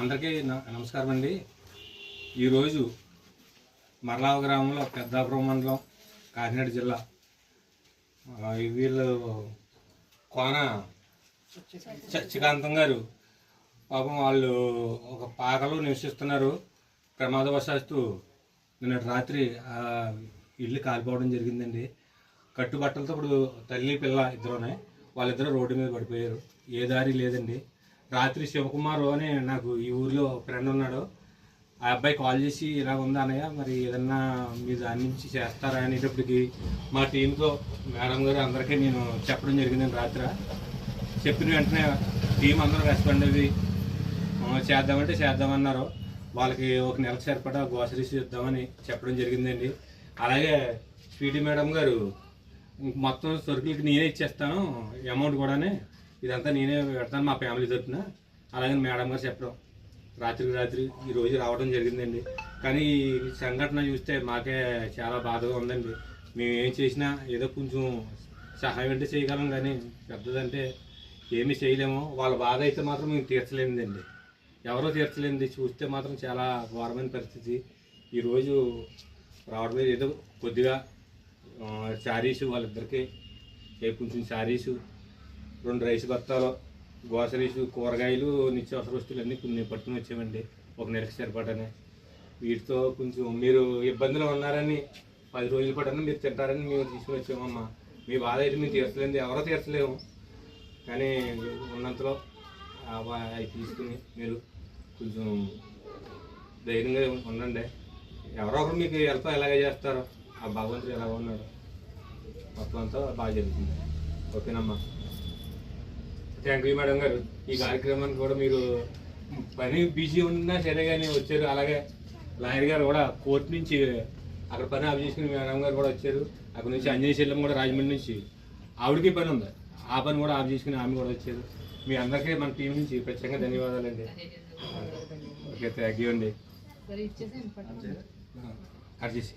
అందరికీ నమస్కారం అండి. ఈరోజు మర్లావ గ్రామంలో పెద్దాపురం మండలం కాకినాడ జిల్లా వీళ్ళు కోన చచ్చికాంతం గారు పాపం వాళ్ళు ఒక పాకలో నివసిస్తున్నారు. ప్రమాదవశాత్తు నిన్న రాత్రి ఇల్లు కాలిపోవడం జరిగిందండి. కట్టుబట్టలతో ఇప్పుడు తల్లి పిల్ల ఇద్దరునే వాళ్ళిద్దరూ రోడ్డు మీద పడిపోయారు. ఏ దారి లేదండి. రాత్రి శివకుమార్ అని నాకు ఈ ఊరిలో ఫ్రెండ్ ఉన్నాడు. ఆ అబ్బాయి కాల్ చేసి ఇలా ఉందా అన్నయ్య, మరి ఏదన్నా మీ దాని నుంచి చేస్తారా అనేటప్పటికి మా టీంతో మేడం గారు అందరికీ నేను చెప్పడం జరిగిందండి. రాత్రి చెప్పిన వెంటనే టీం అందరూ రెస్పాండ్ అయ్యి చేద్దామంటే చేద్దామన్నారు. వాళ్ళకి ఒక నెలకు సరిపడా గ్రోసరీస్ ఇద్దామని చెప్పడం జరిగిందండి. అలాగే స్వీటీ మేడం గారు మొత్తం సరుకులకి నేనే ఇచ్చేస్తాను, అమౌంట్ కూడానే ఇదంతా నేనే పెడతాను మా ఫ్యామిలీ తరఫున అలాగే మేడం గారు చెప్పడం రాత్రి ఈరోజు రావడం జరిగిందండి. కానీ ఈ సంఘటన చూస్తే మాకే చాలా బాధగా ఉందండి. మేము ఏం చేసినా ఏదో కొంచెం సహాయం అంటే చేయగలం, కానీ పెద్దదంటే ఏమీ చేయలేము. వాళ్ళ బాధ అయితే మాత్రం మేము తీర్చలేనిదండి, ఎవరో తీర్చలేనిది. చూస్తే మాత్రం చాలా ఘోరమైన పరిస్థితి. ఈరోజు రావడం మీద ఏదో కొద్దిగా శారీసు వాళ్ళిద్దరికి కొంచెం శారీసు, 2 రైస్ బత్తాలు, గ్రోసరీసు, కూరగాయలు, నిత్యావసర వస్తువులు అన్నీ కొన్ని పట్టుకుని వచ్చామండి ఒక నెలకు సరిపడానే. వీటితో కొంచెం మీరు ఇబ్బందులు ఉన్నారని 10 రోజుల పాటు మీరు తింటారని మేము తీసుకుని వచ్చామమ్మా. మీ బాధ అయితే మేము తీర్చలేదు, ఎవరో తీర్చలేము, కానీ ఉన్నంతలో అవి తీసుకుని మీరు కొంచెం ధైర్యంగా ఉండండి. ఎవరో ఒకరు మీకు హెల్ప్ ఎలాగే చేస్తారో ఆ భగవంతుడు ఎలాగ ఉన్నాడు, మొత్తం అంతా బాగా జరుగుతుంది. ఓకేనమ్మా. థ్యాంక్ యూ మేడం గారు. ఈ కార్యక్రమానికి కూడా మీరు పని బిజీ ఉన్నా సరే కానీ వచ్చారు. అలాగే లాయర్ గారు కూడా కోర్టు నుంచి అక్కడ పని ఆఫ్ చేసుకుని మేడం గారు కూడా వచ్చారు. అక్కడ నుంచి అంజనీ శైలం కూడా రాజమండ్రి నుంచి ఆవిడకి పని ఉంది, ఆ పని కూడా ఆఫ్ చేసుకుని ఆమె కూడా వచ్చారు. మీ అందరికీ మన టీం నుంచి ప్రత్యేకంగా ధన్యవాదాలండి. ఓకే, థ్యాంక్ యూ అండి. కట్ చేసి